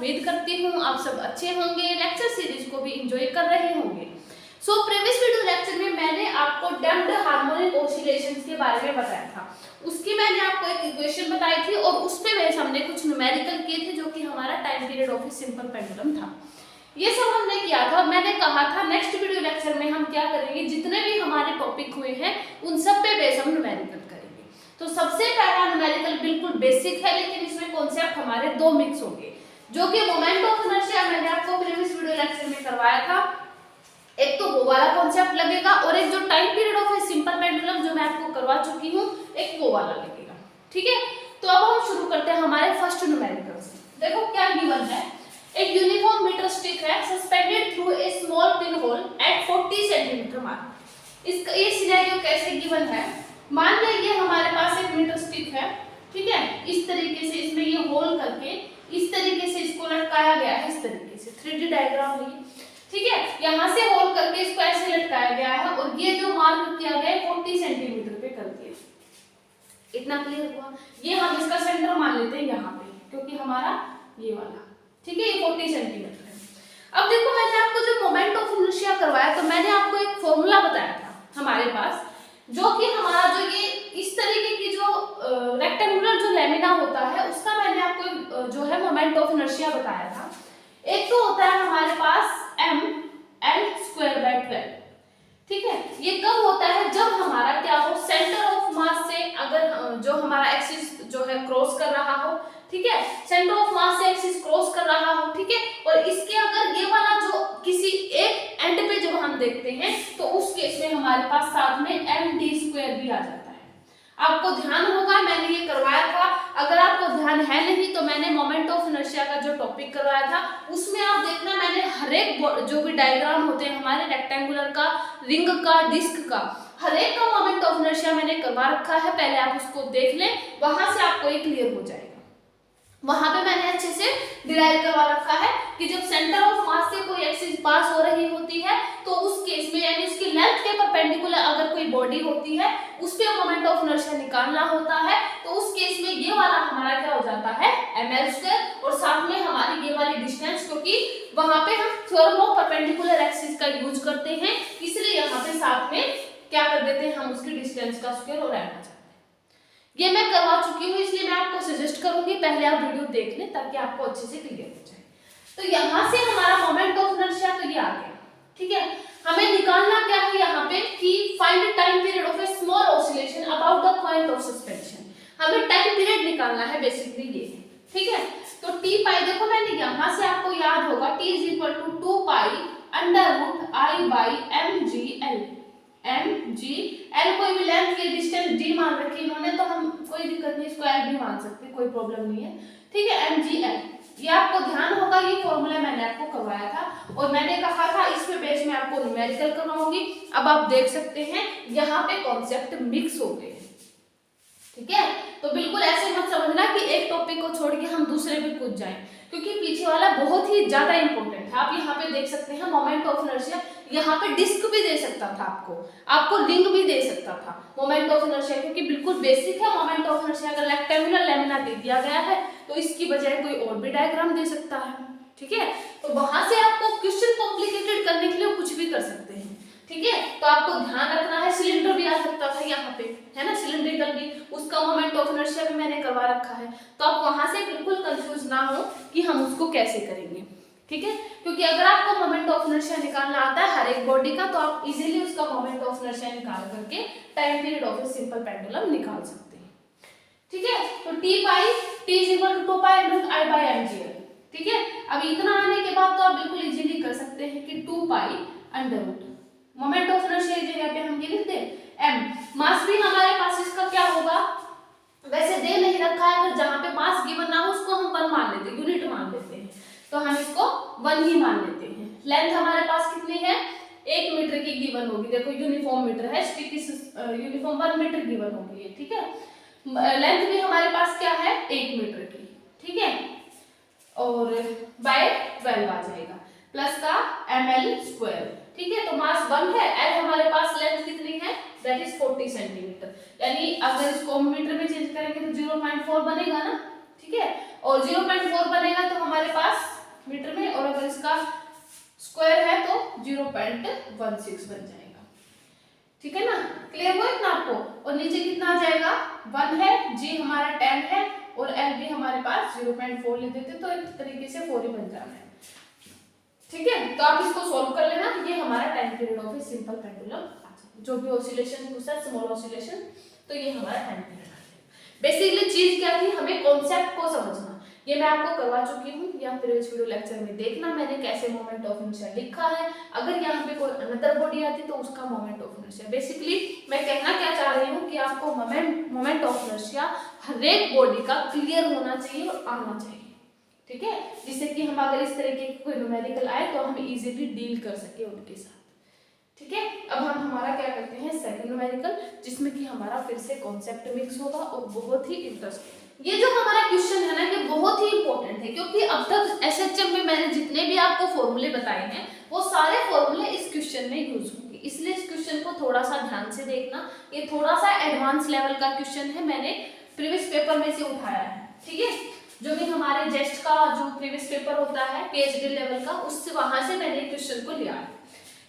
उम्मीद करती हूँ आप सब अच्छे होंगे, लेक्चर सीरीज को भी एंजॉय कर रहे होंगे। सो प्रीवियस वीडियो लेक्चर में मैंने आपको डैम्प्ड हार्मोनिक ऑसिलेशंस के बारे में बताया था। उसकी मैंने आपको एक इक्वेशन बताई थी और उस पे बेस हमने कुछ न्यूमेरिकल किए थे जो कि हमारा time period of a simple pendulum था। ये सब हमने किया था। मैंने कहा था नेक्स्ट वीडियो लेक्चर में हम क्या करेंगे, जितने भी हमारे टॉपिक हुए हैं उन सब पे बेस हम न्यूमेरिकल करेंगे। तो सबसे पहला न्यूमेरिकल बिल्कुल बेसिक है, लेकिन इसमें कॉन्सेप्ट हमारे दो मिक्स होंगे, जो कि मोमेंट ऑफ इनर्शिया मैंने आपको प्रीवियस वीडियो लेक्चर में करवाया था। एक तो वो वाला कॉन्सेप्ट लगेगा और एक जो time period of a simple pendulum जो मैं आपको करवा चुकी हूँ, एक वो वाला लगेगा। ठीक है, तो अब हम शुरू करते हैं हमारे फर्स्ट न्यूमेरिकल से। देखो क्या गिवन है, एक यूनिफॉर्म मीटर स्टिक है suspended through a small pin hole at 40 centimetre mark. इसका ये सिनेरियो कैसे गिवन है, मान लीजिए हमारे पास एक मीटर स्टिक है, ठीक है, इस तरीके से इसमें ये होल करके इस तरीके से इसको लटकाया गया है, इस तरीके से 3D डायग्राम है, ठीक है, यहाँ से होल करके इसको ऐसे लटकाया गया है और ये जो मार्क किया गया है 40 सेंटीमीटर पे कर दिया। इतना क्लियर हुआ। ये हम इसका सेंटर मान लेते हैं यहाँ पे, क्योंकि हमारा ये वाला, ठीक है, ये 40 सेंटीमीटर है। अब देखो मैंने आपको जो मोमेंट ऑफ इनर्शिया करवाया तो मैंने आपको एक फॉर्मूला बताया था हमारे पास, जो कि हमारा जो ये इस तरीके की जो रेक्टेंगुलर जो लेमिना होता है उसका मैंने आपको जो है मोमेंट ऑफ इनर्शिया बताया था। एक तो होता है हमारे पास mL²/12, ठीक है, ये कब होता है जब हमारा क्या हो, सेंटर ऑफ मास से अगर जो हमारा एक्सिस जो है क्रॉस कर रहा हो, ठीक है, सेंटर ऑफ मास से एक्सिस क्रॉस कर रहा हो, ठीक है, और इसके अगर ये वाला जो किसी एक एंड पे जब हम देखते हैं तो उस केस में हमारे पास साथ में md² भी आ जाता है। आपको ध्यान होगा मैंने ये करवाया था, अगर आपको ध्यान है नहीं तो मैंने मोमेंट ऑफ इनर्शिया का जो टॉपिक करवाया था उसमें आप देखना मैंने हर एक जो भी डायग्राम होते हैं हमारे रेक्टेंगुलर का, रिंग का, डिस्क का, हर एक का मोमेंट ऑफ इनर्शिया मैंने करवा रखा है। पहले आप उसको देख लें, वहां से आपको ये क्लियर हो जाएगा। वहां पे मैंने अच्छे से डिराइव करवा रखा है कि जब सेंटर ऑफ मास से कोई एक्सिस पास हो रही होती है तो उस केस में यानी उसकी लेंथ के परपेंडिकुलर अगर कोई बॉडी होती है उस पे मोमेंट ऑफ इनर्शिया निकालना होता है, तो उस केस में ये वाला हमारा क्या हो जाता है mL² और साथ में हमारी ये वाली डिस्टेंस, क्योंकि वहां पे हम थ्योरम ऑफ परपेंडिकुलर एक्सिस का यूज करते हैं, इसलिए यहाँ पे साथ में क्या कर देते हैं हम उसकी डिस्टेंस का स्क्वायर और m। ये मैं करवा चुकी हूँ, इसलिए मैं आपको सजेस्ट करूंगी पहले आप वीडियो देख लें ताकि आपको अच्छे से क्लियर हो जाए। तो यहाँ से हमारा मोमेंट ऑफ इनर्शिया तो ये आ गया, ठीक है, हमें निकालना क्या है यहाँ पे कि find time period of a small oscillation about the point of suspension. हमें टाइम पीरियड निकालना है बेसिकली ये, ठीक है। तो टी पाई देखो मैंने यहाँ से आपको याद होगा t = 2 पाई √I/mgl। mgl कोई भी लेंथ की डिस्टेंस d मान रखी इन्होंने, तो हम कोई दिक्कत नहीं, इसको l भी मान सकते, कोई प्रॉब्लम नहीं है, ठीक है, mgl। ये आपको ध्यान होगा, ये फॉर्मूला मैंने आपको करवाया था और मैंने कहा था इस पे बेस में आपको न्यूमेरिकल करवाऊंगी। अब आप देख सकते हैं यहाँ पे कॉन्सेप्ट मिक्स हो गए, ठीक है। तो बिल्कुल ऐसे मत समझना कि एक टॉपिक को छोड़ के हम दूसरे पे कूद जाएं, क्योंकि पीछे वाला बहुत ही ज्यादा इंपॉर्टेंट है। आप यहाँ पे देख सकते हैं मोमेंट ऑफ इनर्शिया, यहाँ पे डिस्क भी दे सकता था आपको रिंग भी दे सकता था मोमेंट ऑफ इनर्शिया, क्योंकि बिल्कुल बेसिक है मोमेंट ऑफ इनर्शिया। अगर रेक्टेंगुलर लेमिना दे दिया गया है तो इसकी बजाय कोई और भी डायग्राम दे सकता है, ठीक है। तो वहां से आपको क्वेश्चन कॉम्प्लिकेटेड करने के लिए कुछ भी कर सकते हैं, ठीक है। तो आपको ध्यान रखना है, सिलेंडर भी आ सकता था यहाँ पे, है ना, सिलेंड्रिकल भी, उसका मोमेंट ऑफ इनर्शिया भी मैंने करवा रखा है। तो आप वहां से बिल्कुल कंफ्यूज ना हो कि हम उसको कैसे करेंगे, ठीक है, क्योंकि अगर आपको मोमेंट ऑफ इनर्शिया निकालना आता है हर एक बॉडी का तो आप इजीली उसका मोमेंट ऑफ इनर्शिया निकाल करके time period of a simple pendulum निकाल सकते हैं, ठीक है। तो t = 2 पाई √I/mgl, ठीक है। अब इतना आने के बाद तो आप बिल्कुल इजीली कर सकते हैं कि 2 पाई √ मोमेंट ऑफ इनर्शिया की जगह पे हम ये लिखते हैं m। मास भी हमारे पास इसका क्या होगा, वैसे दे नहीं रखा है, अगर जहां पे मास गिवन ना हो उसको हम 1 मान लेते हैं, यूनिट मान लेते हैं, तो हम इसको 1 ही मान लेते हैं। लेंथ हमारे पास कितनी है, 1 मीटर की गिवन होगी, देखो यूनिफॉर्म मीटर है, स्टिक यूनिफॉर्म 1 मीटर गिवन होगी, ठीक है। लेंथ भी हमारे पास क्या है 1 मीटर की, ठीक है, और बाय 12 आ जाएगा प्लस का mL², ठीक है। तो मास 1 है, l हमारे पास लेंथ कितनी है, दैट इज 40 सेंटीमीटर, यानी अगर इसको मीटर में चेंज करेंगे तो 0.4 बनेगा ना, ठीक है, और 0.4 बनेगा तो हमारे पास इसका स्क्वायर है तो 0.16 बन जाएगा। ठीक है ना, क्लियर हुआ इतना आपको। और नीचे कितना आ जाएगा 1 है, g हमारा 10 है और l भी हमारे पास 0.4 ले देते तो एक तरीके से 4 ही बन जाना है। ठीक है, तो आप इसको सॉल्व कर लेना। ये हमारा time period of a simple pendulum, जो भी ऑसिलेशन पूछा स्मॉल ऑसिलेशन, तो ये हमारा टाइम पीरियड आ जाएगा। बेसिकली चीज क्या थी, हमें कॉन्सेप्ट को समझना। ये मैं आपको करवा चुकी हूँ, या प्रीवियस वीडियो लेक्चर में देखना मैंने कैसे मोमेंट ऑफ इनर्शिया लिखा है। अगर यहाँ पे कोई अनदर बॉडी आती तो उसका मोमेंट ऑफ इनर्शिया। बेसिकली मैं कहना क्या चाह रही हूँ कि आपको मोमेंट ऑफ इनर्शिया हर एक बॉडी का क्लियर होना चाहिए और आना चाहिए। ठीक है, जिससे कि हम अगर इस तरीके की कोई न्यूमेरिकल आए तो हम इजीली डील कर सके उनके साथ। ठीक है, अब हम हमारा क्या करते हैं सेकंड न्यूमेरिकल, जिसमें कि हमारा फिर से कॉन्सेप्ट मिक्स होगा और बहुत ही इंटरेस्टिंग। ये जो हमारा क्वेश्चन है ना, ये बहुत ही इंपॉर्टेंट है, क्योंकि अब तक एसएचएम में मैंने जितने भी आपको फॉर्मूले बताए हैं वो सारे फॉर्मूले इस क्वेश्चन में यूज होंगे। इसलिए इस क्वेश्चन को थोड़ा सा ध्यान से देखना। ये थोड़ा सा एडवांस लेवल का क्वेश्चन है, मैंने प्रीवियस पेपर में से उठाया है। ठीक है, जो भी हमारे जेस्ट का जो प्रीवियस पेपर होता है पीएचडी लेवल का, उससे वहां से मैंने क्वेश्चन को लिया है।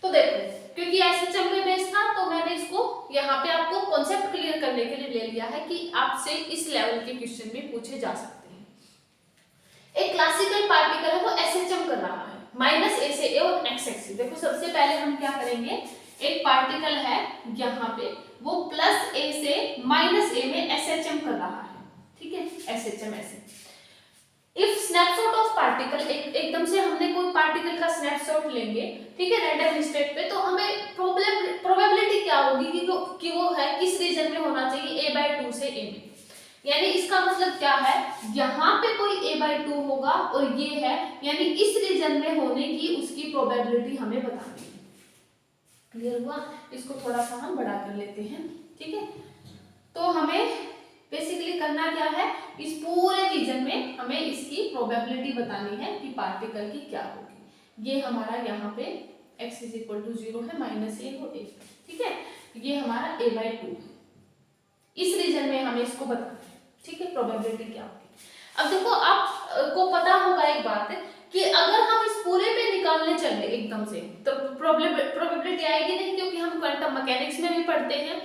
तो देखो, क्योंकि एसएचएम में बेस था तो मैंने इसको यहाँ पे आपको कॉन्सेप्ट क्लियर करने के लिए ले लिया है कि आपसे इस लेवल के क्वेश्चन भी पूछे जा सकते हैं। एक क्लासिकल पार्टिकल है, वो एसएचएम कर रहा है माइनस ए से ए और एक्स एक्सिस। देखो सबसे पहले हम क्या करेंगे, एक पार्टिकल है यहाँ पे, वो प्लस ए से माइनस ए में एसएचएम कर रहा है। ठीक है, एसएचएम ऐसे। इफ स्नैपशॉट ऑफ पार्टिकल, एकदम से हमने कोई पार्टिकल का स्नैपशॉट लेंगे, ठीक है, रैंडम स्टेट पे, तो हमें प्रोबेबिलिटी क्या होगी कि वो है किस रीजन में होना चाहिए, a/2 से a में। यानी इसका मतलब क्या है, यहाँ पे कोई a/2 होगा और ये है, यानी इस रीजन में होने की उसकी प्रोबेबिलिटी हमें बतानी है। क्लियर हुआ? इसको थोड़ा सा हम बड़ा कर लेते हैं। ठीक है, तो हमें बेसिकली करना क्या है, इस पूरे रीजन में हमें इसकी प्रोबेबिलिटी बतानी है कि पार्टिकल की क्या होगी। ये हमारा यहाँ पे x = 0 है, माइनस ए हो ए। ठीक है, ये हमारा a/2 है, इस रीजन में हमें इसको बताना है। ठीक है, प्रोबेबिलिटी क्या होगी। अब देखो आपको पता होगा एक बात है कि अगर हम इस पूरे पे निकालने चले एकदम से तो प्रोबेबिलिटी आएगी नहीं, क्योंकि हम क्वांटम मैकेनिक्स में भी पढ़ते हैं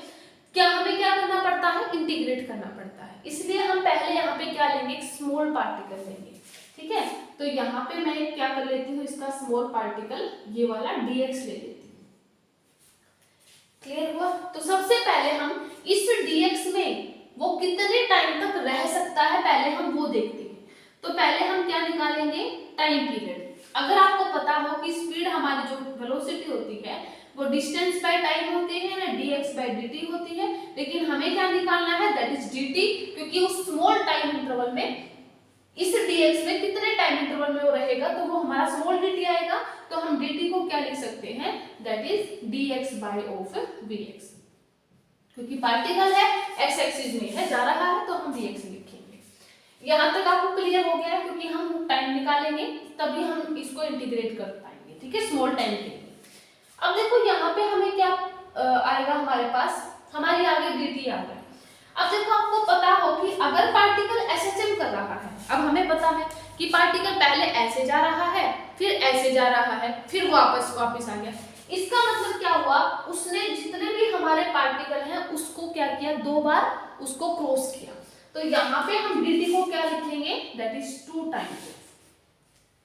क्या हमें क्या करना पड़ता है, इंटीग्रेट करना पड़ता है। इसलिए हम पहले यहाँ पे क्या लेंगे, एक स्मॉल पार्टिकल लेंगे। ठीक है, तो यहाँ पे मैं क्या कर लेती हूँ, इसका स्मॉल पार्टिकल ये वाला dx ले लेती हूँ। क्लियर हुआ? तो सबसे पहले हम इस dx में वो कितने टाइम तक रह सकता है पहले हम वो देखते हैं। तो पहले हम क्या निकालेंगे, टाइम पीरियड। अगर आपको पता हो कि स्पीड हमारी जो वेलोसिटी होती है वो डिस्टेंस बाय टाइम होती है ना, dx/dt होती है, लेकिन हमें क्या निकालना है, दैट इज dt, क्योंकि उस स्मॉल टाइम इंटरवल में इस dx में कितने टाइम इंटरवल में वो रहेगा, तो वो हमारा स्मॉल dt आएगा। तो हम dt को क्या लिख सकते हैं, दैट इज dx/vx, क्योंकि पार्टिकल है x एक्सिस में है, जा रहा है, तो हम vx लिखेंगे। यहाँ तक आपको क्लियर हो गया है, क्योंकि हम टाइम निकालेंगे तभी हम इसको इंटीग्रेट कर पाएंगे। ठीक है, स्मॉल टाइम के लिए। अब देखो यहाँ पे हमें क्या आएगा, हमारे पास हमारी आगे dt आ गया। अब देखो आपको पता हो कि अगर पार्टिकल एसएचएम कर रहा है, अब हमें पता है कि पार्टिकल पहले ऐसे जा रहा है, फिर ऐसे जा रहा है, फिर वापस आ गया। इसका मतलब क्या हुआ, उसने जितने भी हमारे पार्टिकल हैं उसको क्या किया, 2 बार उसको क्रॉस किया। तो यहाँ पे हम dt को क्या लिखेंगे, दैट इज 2 टाइम्स,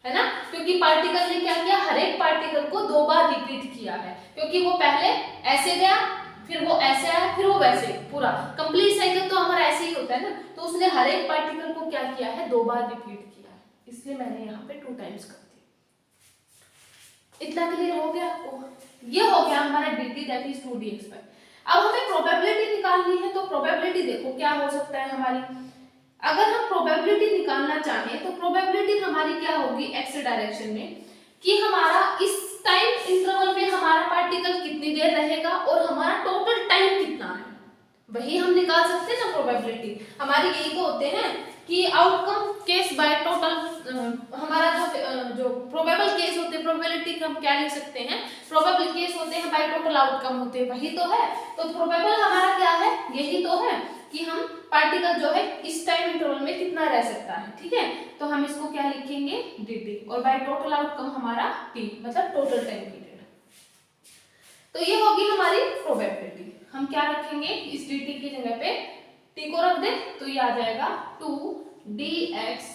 है ना, क्योंकि पार्टिकल ने क्या किया, हर एक पार्टिकल को 2 बार रिपीट किया है, क्योंकि वो पहले ऐसे गया, फिर वो ऐसे आया, फिर वो वैसे, पूरा कंप्लीट साइकिल तो हमारा ऐसे ही होता है ना। तो उसने हर एक पार्टिकल को क्या किया है, 2 बार रिपीट किया है, इसलिए मैंने यहाँ पे 2 टाइम्स कर दिया। इतना क्लियर हो गया आपको? ये हो गया हमारा dt, दैट इज 2dx। अब हमें प्रोबेबिलिटी निकालनी है, तो प्रोबेबिलिटी देखो क्या हो सकता है हमारी। अगर हम प्रोबेबिलिटी निकालना चाहें तो प्रोबेबिलिटी हमारी क्या होगी, एक्स डायरेक्शन में, कि हमारा इस टाइम इंटरवल में हमारा पार्टिकल कितनी देर रहेगा और हमारा टोटल टाइम कितना है, वही हम निकाल सकते हैं ना प्रोबेबिलिटी। हमारी यही तो होते हैं कि आउटकम केस बाय टोटल, हमारा जो प्रोबेबल केस होते हैं, प्रोबेबिलिटी हम क्या लिख सकते हैं, प्रोबेबल केस होते हैं बाय टोटल आउटकम होते हैं, वही तो है। तो प्रोबेबल हमारा क्या है, यही तो है कि हम पार्टिकल जो है इस टाइम इंटरवल में कितना रह सकता है, ठीक है। तो हम इसको क्या लिखेंगे, dt, और बाय टोटल आउटकम हमारा t, मतलब टोटल टाइम पीरियड। तो ये होगी हमारी प्रोबेबिलिटी। हम क्या रखेंगे, इस dt की जगह पे t को रख दे, तो ये आ जाएगा 2dx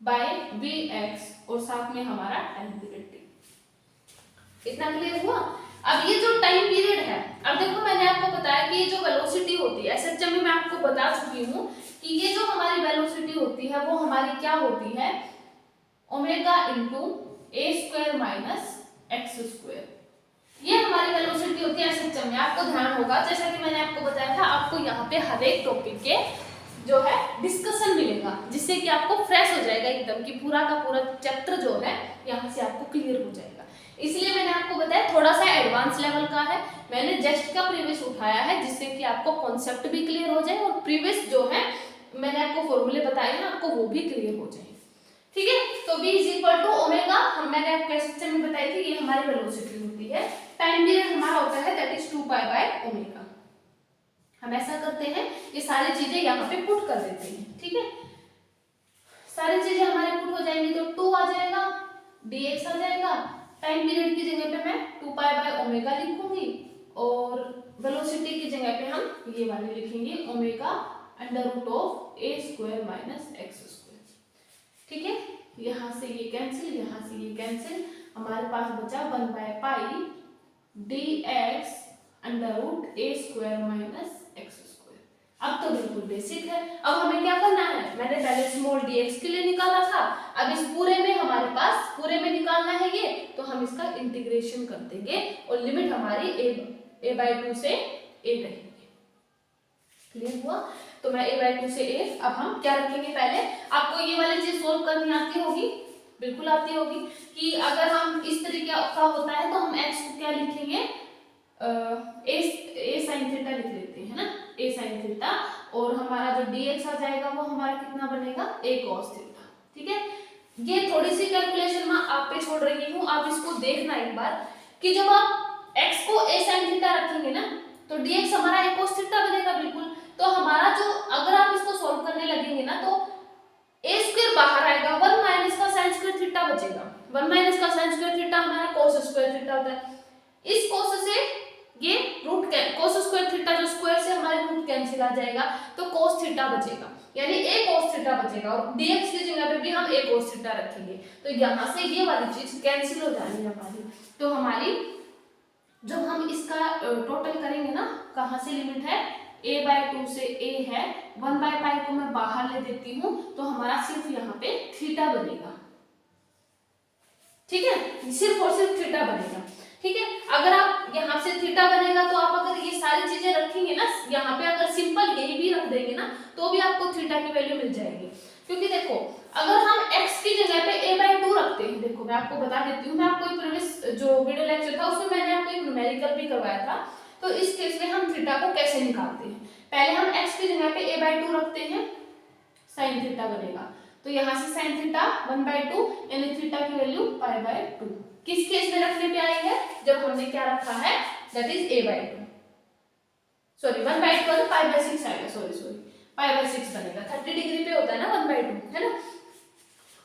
बाय vx, और साथ में हमारा टाइम पीरियड t। इतना क्लियर हुआ। अब ये जो टाइम पीरियड है, अब देखो मैंने आपको बताया कि ये जो वेलोसिटी होती है, एसएचएम में मैं आपको बता चुकी हूँ कि ये जो हमारी वेलोसिटी होती है वो हमारी क्या होती है, ओमेगा इंटू ए स्क्वायर माइनस एक्स स्क्वायर। ये हमारी वेलोसिटी होती है एसएचएम में। आपको ध्यान होगा, जैसा कि मैंने आपको बताया था, आपको यहाँ पे हर एक टॉपिक के जो है डिस्कशन मिलेगा, जिससे कि आपको फ्रेश हो जाएगा एकदम, कि पूरा का पूरा चैप्टर जो है यहाँ से आपको क्लियर हो जाएगा। इसलिए मैंने आपको बताया थोड़ा सा एडवांस लेवल का है, मैंने जस्ट का प्रीवियस उठाया है, जिससे कि आपको कॉन्सेप्ट भी क्लियर हो जाए और प्रीवियस जो है मैंने आपको फॉर्मूले बताए हैं आपको वो भी क्लियर हो जाए, ठीक है। तो v is equal to omega, मैंने आपको एसएचएम में बताई थी, ये हमारी वेलोसिटी होती है। टाइम पीरियड हमारा होता है that is 2 pi by omega. हम ऐसा करते हैं, ये सारी चीजें यहाँ पे पुट कर देते हैं, ठीक है। सारी चीजें हमारे पुट हो जाएंगी, तो 2 आ जाएगा, dx आ जाएगा, टाइम पीरियड की जगह पे मैं 2 पाई बाय ओमेगा लिखूंगी, और वेलोसिटी की जगह पे हम ये वाली लिखेंगे omega under root of a square minus x square, ठीक है। यहाँ से ये कैंसिल, यहाँ से ये कैंसिल, हमारे पास बचा 1 by pi dx under root a square minus x square. अब तो बिल्कुल बेसिक है। अब हमें क्या करना है, मैंने पहले स्मॉल dx के लिए निकाला था, अब इस पूरे में हमारे पास पूरे में निकालना है ये, तो हम इसका इंटीग्रेशन कर देंगे और लिमिट हमारी a बाई 2 से a रहेगी। क्लियर हुआ। तो मैं a बाई 2 से a, अब हम क्या रखेंगे, पहले आपको ये वाली चीज सोल्व करनी आती होगी, बिल्कुल आती होगी, कि अगर हम इस तरीके का होता है तो हम x को क्या लिखेंगे, a sin थीटा लिख लेते हैं ना, a sin थीटा, और हमारा जो dx आ जाएगा वो हमारा कितना बनेगा, a cos थीटा, ठीक है। ये थोड़ी सी कैलकुलेशन मैं आप पे छोड़ रही हूँ, आप इसको देखना एक बार, कि जब आप x को a sin थीटा रखेंगे ना, तो dx हमारा a cos थीटा बनेगा, बिल्कुल। तो हमारा जो, अगर आप इसको सॉल्व करने लगेंगे ना, तो a स्क्वायर बाहर आएगा, 1 माइनस का sin स्क्वायर थीटा बचेगा, 1 माइनस का sin स्क्वायर थीटा हमारा cos स्क्वायर थीटा होता है। इस cos से ये रूट cos स्क्वायर थीटा, जो स्क्वायर से हमारे रूट कैंसिल आ जाएगा, तो cos थीटा बचेगा, यानी a cos थीटा बचेगा, और dx की जगह पे भी हम a cos थीटा रखेंगे, तो यहाँ से ये वाली चीज कैंसिल हो जाएगी हमारी। तो हमारी जब हम इसका टोटल करेंगे ना, कहाँ से लिमिट है, a बाई 2 से a है, 1 बाय पाई को मैं बाहर ले देती हूँ, तो हमारा सिर्फ यहाँ पे थीटा बनेगा, ठीक है, सिर्फ और सिर्फ थीटा बनेगा, ठीक है। अगर आप यहाँ से थीटा बनेगा, तो आप अगर ये सारी चीजें रखेंगे ना, यहाँ पे अगर सिंपल यही भी रख देंगे ना, तो भी आपको थीटा की वैल्यू मिल जाएगी। क्योंकि देखो, अगर हम x की जगह पे a बाई 2 रखते हैं, देखो मैं आपको बता देती हूँ, मैं आपको प्रीवियस जो वीडियो लेक्चर था उसमें मैंने आपको एक न्यूमेरिकल भी करवाया था। तो इस केस में हम थीटा को कैसे निकालते हैं, पहले हम x की जगह पे a बाई 2 रखते हैं, साइन थीटा बनेगा, तो यहाँ से साइन थीटा 1 बाई 2, यानी थीटा की वैल्यू पाई बाई 2। किस केस में रखने पे आई है, जब हमने क्या रखा है, that is a by 2, sorry 1 by 2 pi by 6 आएगा, सॉरी पाई बाई 6 बनेगा, 30 डिग्री पे होता है ना 1 बाई 2, है ना।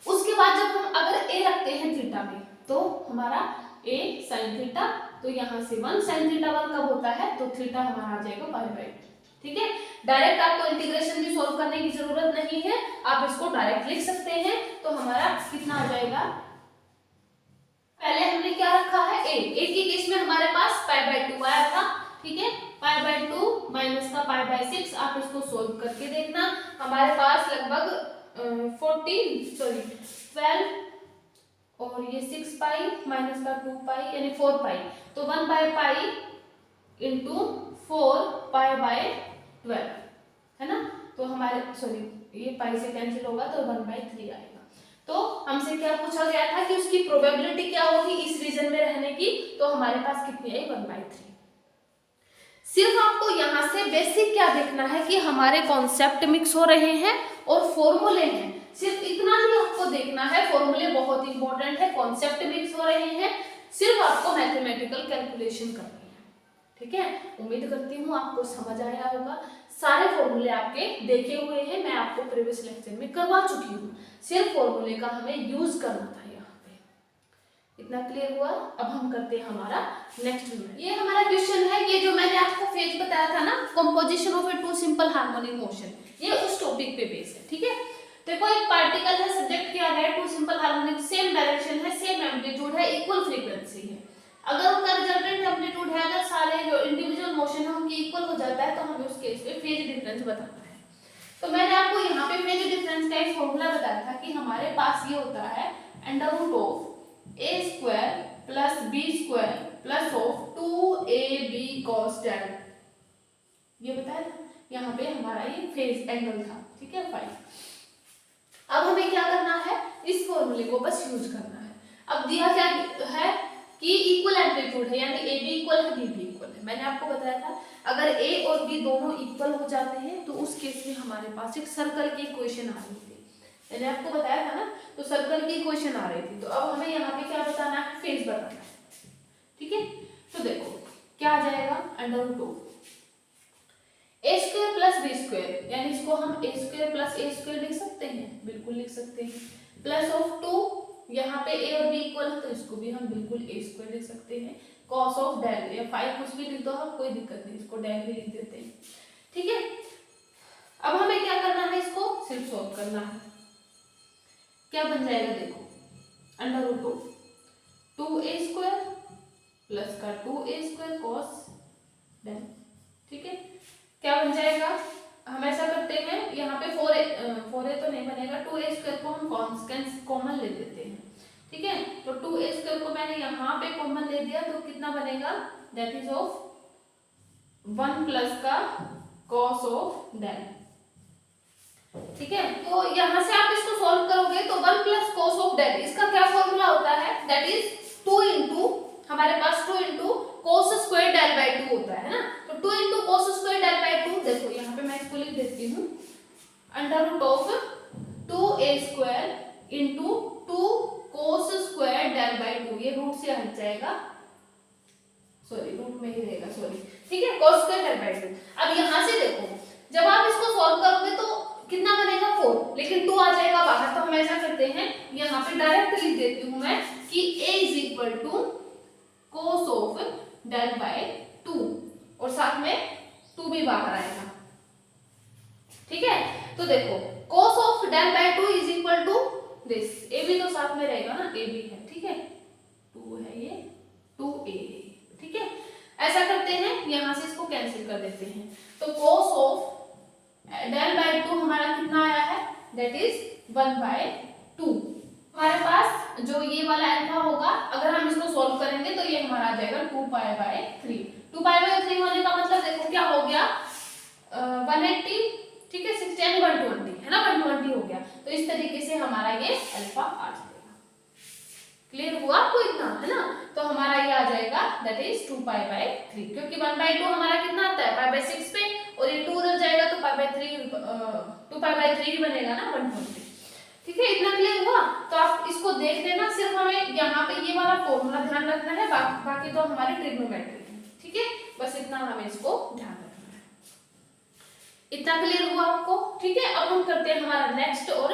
उसके बाद जब हम अगर a रखते हैं थीटा में, तो हमारा a sin थीटा, तो यहाँ से 1 sin थीटा 1 कब होता है, तो थीटा हमारा आ जाएगा पाई बाई 2, ठीक है। डायरेक्ट आपको इंटीग्रेशन भी सॉल्व करने की जरूरत नहीं है, आप इसको डायरेक्ट लिख सकते हैं। तो हमारा कितना आ जाएगा, पहले हमने क्या रखा है, a की केस में हमारे पास पाई बाई 2 आया था, ठीक है, पाई बाई 2 माइनस का पाई बाई 6, आप इसको सोल्व करके देखना, हमारे पास लगभग 12 और ये 6 पाई माइनस का 2 पाई यानी 4 पाई, तो 1 by pi into 4 pi by 12, है ना। तो हमारे सॉरी ये पाई से कैंसिल होगा, तो 1 बाय 3 आएगा। तो हमसे क्या पूछा गया था कि उसकी प्रोबेबिलिटी क्या होगी इस रीजन में रहने की, तो हमारे पास कितनी आई, 1 बाय 3। सिर्फ आपको यहाँ से बेसिक क्या देखना है कि हमारे कॉन्सेप्ट मिक्स हो रहे हैं और फॉर्मूले हैं, सिर्फ इतना ही आपको देखना है। फॉर्मूले बहुत इंपॉर्टेंट है, कॉन्सेप्ट मिक्स हो रहे हैं, सिर्फ आपको मैथमेटिकल कैलकुलेशन करनी है, ठीक है। उम्मीद करती हूँ आपको समझ आया होगा। सारे फॉर्मूले आपके देखे हुए हैं, मैं आपको प्रीवियस लेक्चर में करवा चुकी हूँ, सिर्फ फॉर्मूले का हमें यूज करना था यहाँ पे। इतना क्लियर हुआ? अब हम करते हैं हमारा नेक्स्ट यूनिट। ये हमारा क्वेश्चन है, ये जो मैंने आपको फेज बताया था ना, composition of a two simple harmonic motion, ये उस टॉपिक पे बेस है। ठीक है, देखो एक पार्टिकल है, सब्जेक्ट किया गया है, two simple harmonic, same direction है, सेम एम्पलीट्यूड है, इक्वल फ्रीक्वेंसी है। अगर उनका रिजल्टेंट एम्पलीट्यूड है, अगर सारे जो इंडिविजुअल मोशन है उनकी इक्वल हो जाता है, तो हमें उस केस में फेज डिफरेंस बताना है। तो मैंने आपको यहाँ पे फेज डिफरेंस का एक फॉर्मूला बताया था कि हमारे पास ये होता है under root of a square plus b square plus of 2ab cos delta, ये बताया था। यहाँ पे हमारा ये फेज एंगल था। ठीक है, 5। अब हमें क्या करना है, इस फॉर्मूले को बस यूज करना है। अब दिया क्या है कि इक्वल एम्पलीट्यूड है, यानी ए बी इक्वल है, बी भी इक्वल है। मैंने आपको बताया था अगर ए और बी दोनों इक्वल हो जाते हैं तो उस केस में हमारे पास एक सर्कल की इक्वेशन आ रही थी, मैंने आपको बताया था ना, तो सर्कल की इक्वेशन आ रही थी। तो अब हमें यहाँ पे क्या बताना है, फेज बताना है। ठीक है, तो देखो क्या आ जाएगा, under root of a square plus b square, यानी इसको हम a square plus a square लिख सकते हैं, बिल्कुल लिख सकते हैं, प्लस ऑफ 2, यहाँ पे ए और बी इक्वल है तो इसको भी हम बिल्कुल ए स्क्वायर लिख सकते हैं, कॉस ऑफ डेल, या 5 कुछ भी लिख दो हम, कोई दिक्कत नहीं, इसको डेल भी लिख देते हैं। ठीक है, अब हमें क्या करना है, इसको सिर्फ सॉल्व करना है। क्या बन जाएगा, देखो under root of 2a square plus का 2a स्क्वायर कॉस डेल। ठीक है, क्या बन जाएगा, हम ऐसा करते हैं, यहाँ पे 4a तो नहीं बनेगा, 2a स्क्वायर को हम कॉमन ले लेते हैं। ठीक है, तो 2a स्क्वायर को मैंने यहाँ पे कॉमन ले दिया, तो कितना बनेगा, दैट इज ऑफ 1 प्लस का कॉस ऑफ डेल। ठीक है, तो यहाँ से आप इसको सॉल्व करोगे तो 1 प्लस कॉस ऑफ डेल, इसका क्या फॉर्मूला होता है, दैट इज 2 इंटू, हमारे पास 2 into cos square del by 2 होता है ना, तो 2 into cos square del by 2, देखो यहाँ पे मैं इसको लिख देती हूँ, under root of 2a square into 2 cos square del by 2, ये रूट से हट जाएगा, सॉरी रूट में ही रहेगा, सॉरी। ठीक है, कोस स्क्वायर डेल बाई 2। अब यहाँ से देखो जब आप इसको सॉल्व करोगे तो कितना बनेगा, 4, लेकिन 2 आ जाएगा बाहर, तो हम ऐसा करते हैं, यहाँ पे डायरेक्ट लिख देती हूँ मैं कि a is equal to cos of del by 2, और साथ में 2 भी बाहर आएगा। ठीक है, तो देखो cos of del by 2 is equal to this, a भी तो साथ में रहेगा ना, a भी है। ठीक है, 2 है ये, 2a है। ठीक है, ऐसा करते हैं, यहाँ से इसको कैंसिल कर देते हैं, तो कोस ऑफ डेल बाय 2 हमारा कितना आया है, दैट इज 1 बाय 2। हमारे पास जो ये वाला अल्फा होगा, अगर हम इसको सॉल्व करेंगे तो ये हमारा आ जाएगा 2 पाई बाय 3। 2 पाई बाय 3 होने का मतलब देखो क्या हो गया, 180, ठीक है, 60 यानी 120 है ना, 120 हो गया। तो इस तरीके से हमारा ये अल्फा आ जाएगा। क्लियर हुआ आपको इतना, है ना, तो हमारा ये आ जाएगा दैट इज 2 पाई बाय 3, क्योंकि 1 बाय 2 हमारा कितना आता है, पाई बाय 6 पे, और ये 2 उधर जाएगा तो पाई बाय 3, 2 पाई बाय 3 ही बनेगा ना, 120। ठीक है, इतना क्लियर हुआ। तो आप इसको देख लेना, सिर्फ हमें यहाँ पे ये वाला फॉर्मूला ध्यान रखना है, बाकी तो हमारे ट्रिग्नोमेट्री है। ठीक है, बस इतना हमें इसको ध्यान रखना है। इतना क्लियर हुआ आपको? ठीक है, अब हम करते हैं हमारा नेक्स्ट और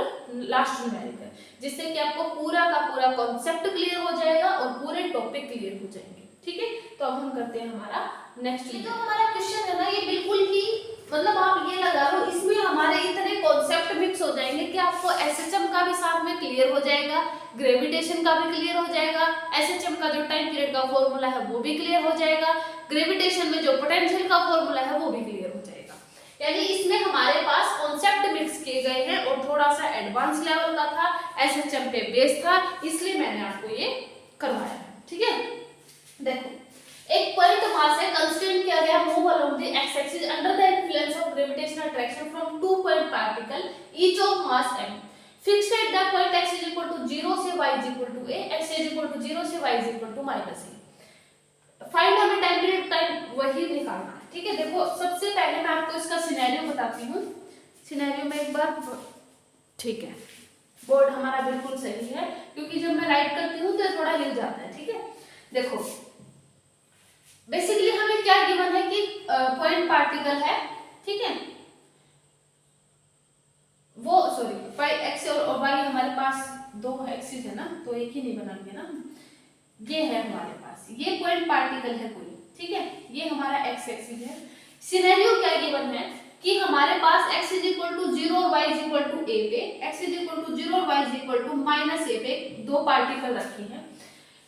लास्ट न्यूमेरिकल, जिससे कि आपको पूरा का पूरा कॉन्सेप्ट क्लियर हो जाएगा और पूरे टॉपिक क्लियर हो जाएंगे। ठीक है, तो अब हम करते हैं हमारा नेक्स्ट। ये जो हमारा क्वेश्चन है ना, ये बिल्कुल ही मतलब आप ये लगा लो, इसमें हमारे इतने कॉन्सेप्ट मिक्स हो जाएंगे कि आपको एसएचएम का भी साथ में क्लियर हो जाएगा, ग्रेविटेशन का भी क्लियर हो जाएगा, एसएचएम का जो टाइम पीरियड का फॉर्मूला है वो भी क्लियर हो जाएगा, ग्रेविटेशन में जो पोटेंशियल का फॉर्मूला है वो भी क्लियर हो जाएगा। यानी इसमें हमारे पास कॉन्सेप्ट मिक्स किए गए हैं और थोड़ा सा एडवांस लेवल का था, एसएचएम पे बेस था, इसलिए मैंने आपको ये करवाया है। ठीक है, देखो एक पॉइंट मास है, कंस्टेंट किया गया, move along the x axis under the influence of gravitational attraction from 2 point particle each of mass m, fixed at the point x is equal to 0 से y is equal to a, x is equal to 0 से y is equal to -a। Find हमें time period time वही निकालना है। ठीक है, देखो सबसे पहले मैं आपको इसका सिनेरियो बताती हूँ। सिनेरियो में एक बार, ठीक है, बोर्ड हमारा बिल्कुल सही है, क्योंकि जब मैं राइट करती हूँ तो थोड़ा हिल जाता है। ठीक है, देखो बेसिकली हमें क्या गिवन है कि पॉइंट पार्टिकल है, ठीक है, वो सॉरी फाइव एक्स और वाई हमारे पास दो एक्सिस है ना, तो एक ही नहीं बनाएंगे ना, ये है हमारे पास, ये पॉइंट पार्टिकल है कोई, ठीक है, ये हमारा एक्स एक्सिस है। सिनेरियो क्या गिवन है कि हमारे पास x इज इक्वल टू 0 और y is equal to a पे, x इज इक्वल टू 0 और y is equal to minus a पे दो पार्टिकल रखी हैं।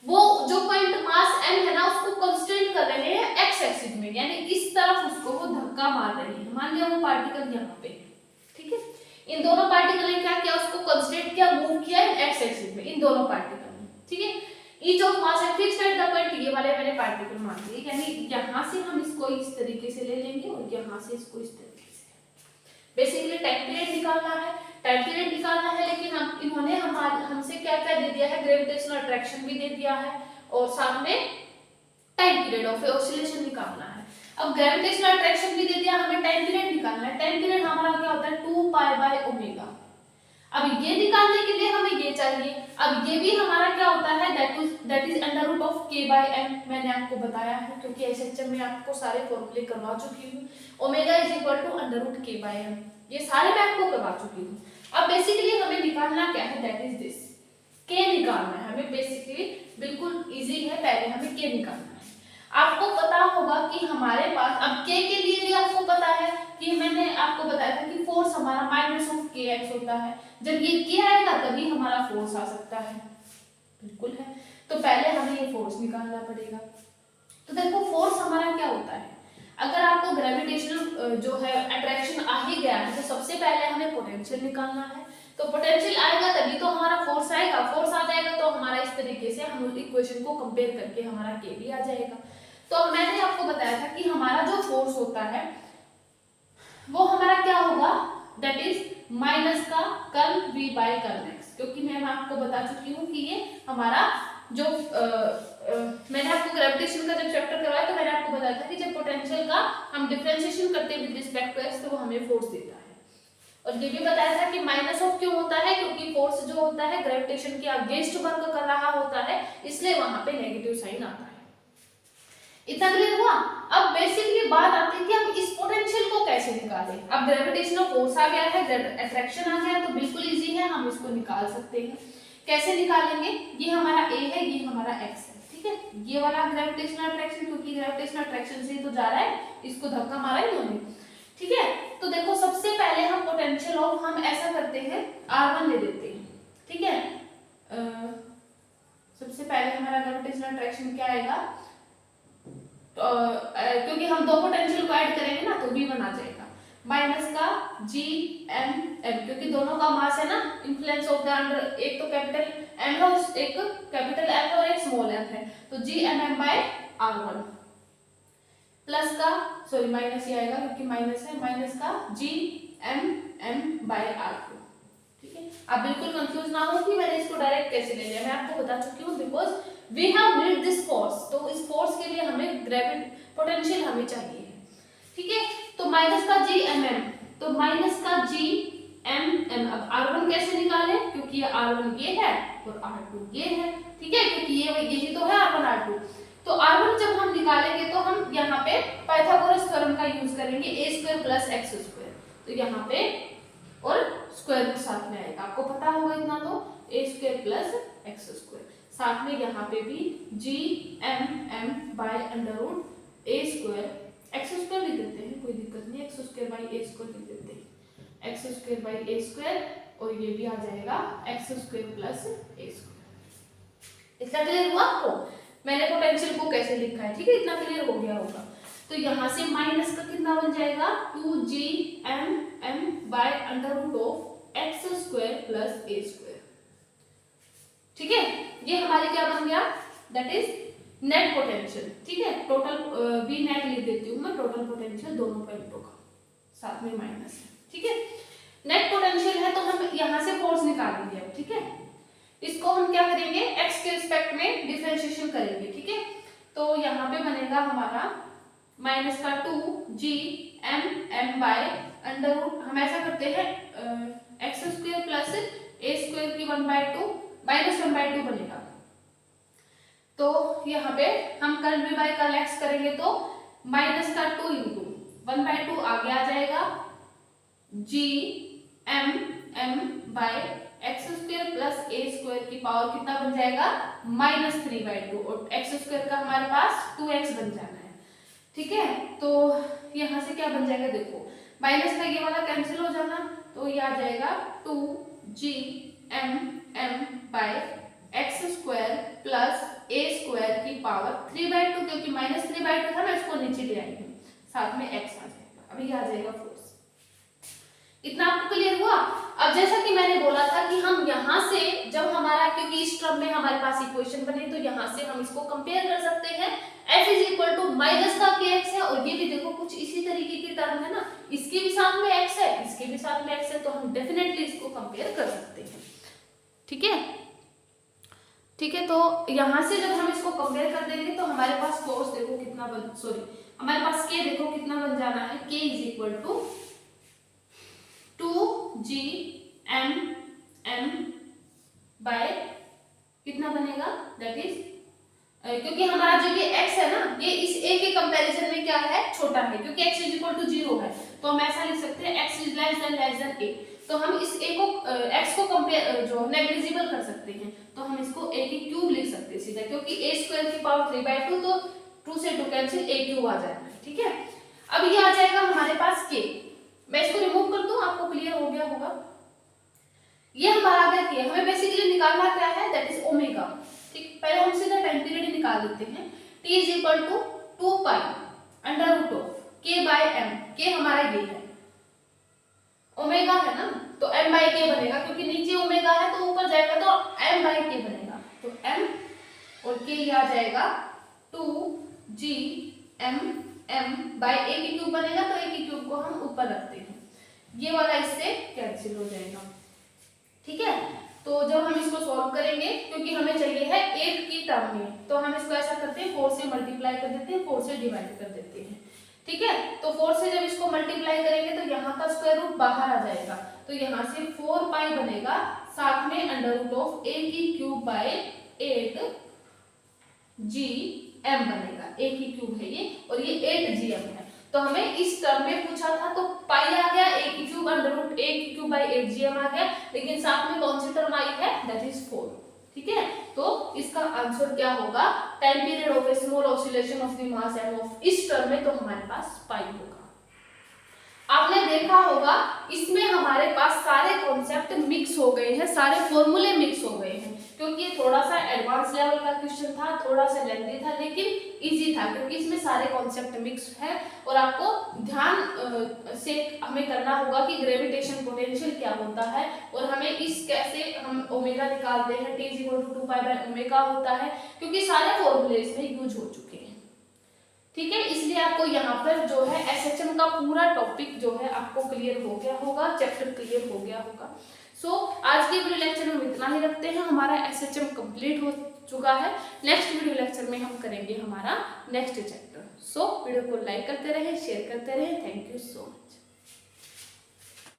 वो जो पॉइंट मास m है ना उसको कंस्ट्रेंट कर रहे हैं x एक्सिस में, यानी इस तरफ उसको वो धक्का मार रहे हैं। मान लिया वो पार्टिकल यहाँ पे, ठीक है, इन दोनों पार्टिकल ने क्या किया, उसको कंस्ट्रेंट किया, मूव किया x एक्सिस में, इन दोनों पार्टिकल में, ठीक है। Each of mass and fixed at the point, ये वाले मैंने पार्टिकल मान लिए, यानी यहाँ से हम इसको इस तरीके से ले लेंगे और यहाँ से इसको इस तरीके से। बेसिकली टाइम पीरियड निकालना है, टाइम पीरियड निकालना है, लेकिन हम इन्होंने हमसे क्या क्या दे दिया है, ग्रेविटेशनल अट्रैक्शन भी दे दिया है और साथ में टाइम पीरियड ऑफ ऑसिलेशन निकालना है। अब ग्रेविटेशनल अट्रैक्शन भी दे दिया, हमें टाइम पीरियड निकालना है। टाइम पीरियड हमारा क्या होता है 2 पाई बाय ओमेगा। अब ये निकालने के लिए हमें ये चाहिए। अब ये भी हमारा क्या होता है, that is under root of k by m, मैंने आपको बताया है क्योंकि एसएचएम में आपको सारे फॉर्मूले करवा चुकी हूँ। Omega is equal to under root k by m, ये सारे मैं आपको करवा चुकी हूँ। अब बेसिकली हमें निकालना क्या है, दैट इज दिस, k निकालना है हमें। बेसिकली बिल्कुल इजी है, पहले हमें k निकालना है। आपको पता होगा कि हमारे पास, अब k के लिए भी आपको पता है कि मैंने आपको बताया था कि फोर्स हमारा माइनस ऑफ kx होता है। जब ये k आएगा तभी हमारा फोर्स आ सकता है, बिल्कुल है। तो पहले हमें ये फोर्स निकालना पड़ेगा। तो देखो फोर्स हमारा क्या होता है, अगर आपको ग्रेविटेशनल जो है अट्रैक्शन आ ही गया है तो सबसे पहले हमें पोटेंशियल निकालना है। तो पोटेंशियल आएगा तभी तो हमारा फोर्स आएगा, फोर्स आ जाएगा तो हमारा इस तरीके से हम इक्वेशन को कंपेयर करके हमारा k भी आ जाएगा। तो मैंने आपको बताया था कि हमारा जो फोर्स होता है वो हमारा क्या होगा, दैट इज माइनस का curl v by curl x, क्योंकि मैं आपको बता चुकी हूँ कि ये हमारा जो मैंने आपको ग्रेविटेशन का जब चैप्टर करवाया तो मैंने आपको बताया था कि जब पोटेंशियल का हम डिफरेंशिएशन करते हैं विद रिस्पेक्ट टू x तो वो हमें फोर्स देता है। और ये भी बताया था कि माइनस ऑफ क्यों होता है, क्योंकि फोर्स जो होता है ग्रेविटेशन के अगेंस्ट वर्क कर रहा होता है, इसलिए वहां पे नेगेटिव साइन आता है। इतना क्लियर हुआ। अब बेसिकली बात आती है कि हम इस पोटेंशियल को कैसे निकालें। अब ग्रेविटेशनल फोर्स आ गया है, अट्रैक्शन आ गया, तो बिल्कुल इजी है, हम इसको निकाल सकते हैं। कैसे निकालेंगे, ये हमारा a है, ये हमारा x है, ठीक है। ये वाला ग्रेविटेशनल अट्रैक्शन, क्योंकि ग्रेविटेशनल अट्रैक्शन से ही तो जा रहा है, इसको धक्का मारा इन्होंने, ठीक है। तो देखो सबसे पहले हम पोटेंशियल ऑफ, हम ऐसा करते हैं r1 ले लेते हैं, ठीक है। सबसे पहले हमारा ग्रेविटेशनल अट्रैक्शन क्या आएगा, तो क्योंकि हम दो पोटेंशियल को ऐड करेंगे ना तो v1 आ जाएगा, माइनस का g m m, क्योंकि दोनों का मास है ना, इन्फ्लुएंस ऑफ द अंडर, एक तो कैपिटल m है और एक कैपिटल m और एक स्मॉल m है, तो g m m by r1 plus का, सॉरी माइनस ही आएगा क्योंकि माइनस है, माइनस का g m m bye r2, ठीक है। आप बिल्कुल कंफ्यूज ना हो कि मैंने इसको डायरेक्ट कैसे ले लिया, मैं आपको बता चुकी हूँ, because we have need this force, तो इस फोर्स के लिए हमें पोटेंशियल हमें चाहिए है, ठीक है। तो माइनस का g m m, तो माइनस का g m m, अब r1 कैसे निकाले, क्योंकि ये r1 ये है और r2 ये है, ठीक है, क्योंकि ये यही तो है r1 r2। तो r1 जब हम निकालेंगे तो हम यहाँ पे पाइथागोरस थ्योरम का यूज करेंगे, a² प्लस x², तो यहाँ पे और स्क्वायर रूट साथ में आएगा, आपको पता होगा इतना, तो a² प्लस x², साथ में यहाँ पे भी g m m by under root a² x² लिख देते हैं, कोई दिक्कत नहीं, x² बाय a² लिख देते हैं, x² बाय a², और ये भी आ जाएगा x² प्लस a²। इतना क्लियर हुआ आपको, मैंने पोटेंशियल को कैसे लिखा है, ठीक है, इतना क्लियर हो गया होगा। तो यहाँ से माइनस का कितना बन जाएगा, 2g m m by under root of x² plus a², ठीक है। ये हमारे क्या बन गया, दैट इज नेट पोटेंशियल, ठीक है। टोटल v नेट लिख देती हूँ मैं, टोटल पोटेंशियल दोनों पॉइंटों का, साथ में माइनस है, ठीक है। नेट पोटेंशियल है तो हम यहाँ से फोर्स निकालेंगे अब, ठीक है। इसको हम क्या करेंगे, x के रिस्पेक्ट में डिफरेंशिएशन करेंगे, ठीक है। तो यहाँ पे बनेगा हमारा माइनस का 2g m m by under root, हम ऐसा करते हैं x² प्लस a² की 1/2 माइनस 1/2 बनेगा। तो यहाँ पे हम curl v by curl x करेंगे तो माइनस का 2 इंटू 1/2 आगे आ जाएगा G M M by x square plus a square की पावर कितना बन जाएगा -3/2 और एक्स स्क्वायर का हमारे पास 2x बन जाना है। ठीक है, तो यहाँ से क्या बन जाएगा देखो, माइनस का ये वाला कैंसिल हो जाना, तो ये आ जाएगा 2g M M by x square plus a square की पावर 3/2, क्योंकि -3/2 था मैं इसको नीचे ले आई हूँ, साथ में x आ जाएगा, अभी आ जाएगा फोर्स। इतना आपको क्लियर हुआ। अब जैसा कि मैंने बोला था कि हम यहाँ से जब हमारा, क्योंकि इस टर्म में हमारे पास इक्वेशन बने, तो यहाँ से हम इसको कंपेयर कर सकते हैं। f is equal to minus का kx है, और ये भी देखो कुछ इसी तरीके की टर्म है ना, इसके भी साथ में x है, इसके भी साथ में x है, तो हम डेफिनेटली इसको कंपेयर कर सकते हैं। ठीक है, ठीक है, तो यहाँ से जब हम इसको कंपेयर कर देंगे तो हमारे पास फोर्स देखो कितना हमारे पास k देखो कितना बन जाना है, k is equal to 2g m m by कितना बनेगा, दैट इज क्योंकि हमारा जो ये x है ना, ये इस a के कंपैरिजन में क्या है, छोटा है, क्योंकि x इज इक्वल टू 0 है, तो हम ऐसा लिख सकते हैं x is less than a, तो हम इस a को x को कंपेयर जो नेग्लिजिबल कर सकते हैं, तो हम इसको a की क्यूब लिख सकते हैं सीधा, क्योंकि a स्क्वायर की पावर 3/2, तो 2 से 2 कैंसिल, a क्यूब आ जाएगा। ठीक है, अब ये आ जाएगा हमारे पास k, मैं इसको रिमूव कर दूं, आपको क्लियर हो गया होगा। ये हमारा आ गया k, हमें बेसिकली निकालना क्या है, दैट इज ओमेगा। ठीक, पहले हम सीधा टाइम पीरियड निकाल देते हैं। t is equal to 2 pi under root of k by m, k हमारा ये है, ओमेगा है ना, तो m बाय k बनेगा, क्योंकि नीचे ओमेगा है तो ऊपर जाएगा तो m बाय k बनेगा, तो m और k ये आ जाएगा 2g m m by a की क्यूब बनेगा, तो a की क्यूब को हम ऊपर रखते हैं, ये वाला इससे कैंसिल हो जाएगा। ठीक है, तो जब हम इसको सॉल्व करेंगे, क्योंकि हमें चाहिए है 8 की टर्म में, तो हम इसको ऐसा करते हैं 4 से मल्टीप्लाई कर देते हैं, 4 से डिवाइड कर देते हैं। ठीक है, तो 4 से जब इसको मल्टीप्लाई करेंगे तो यहाँ का स्क्वायर रूट बाहर आ जाएगा, तो यहाँ से 4 पाई बनेगा, साथ में अंडर रूट ऑफ a की क्यूब बाय 8 g m बनेगा, a की क्यूब है ये, और ये 8 g m है, तो हमें इस टर्म में पूछा था तो पाई आ गया, a की क्यूब अंडर रूट a की क्यूब बाय 8 g m आ गया, लेकिन साथ में कौन सी टर्म आई है, दैट इज 4। ठीक है, तो इसका आंसर क्या होगा, time period of a small oscillation of the mass m of, इस टर्म में तो हमारे पास पाई होगा। आपने देखा होगा इसमें हमारे पास सारे कॉन्सेप्ट मिक्स हो गए हैं, सारे फॉर्मूले मिक्स हो गए हैं, क्योंकि ये थोड़ा सा एडवांस लेवल का क्वेश्चन था, थोड़ा सा लेंथी था, लेकिन इजी था, क्योंकि इसमें सारे कॉन्सेप्ट मिक्स है, और आपको ध्यान से हमें करना होगा कि ग्रेविटेशन पोटेंशियल क्या होता है, और हमें इस कैसे हम ओमेगा निकालते हैं, t = 2 पाई बाय ओमेगा होता है, क्योंकि सारे फॉर्मूले इसमें यूज हो चुके हैं। ठीक है, इसलिए आपको यहाँ पर जो है एसएचएम का पूरा टॉपिक जो है आपको क्लियर हो गया होगा, चैप्टर क्लियर हो गया होगा। सो आज के वीडियो लेक्चर में इतना ही रखते हैं, हमारा एसएचएम कंप्लीट हो चुका है। नेक्स्ट वीडियो लेक्चर में हम करेंगे हमारा नेक्स्ट चैप्टर। सो वीडियो को लाइक करते रहे, शेयर करते रहे। Thank you so much.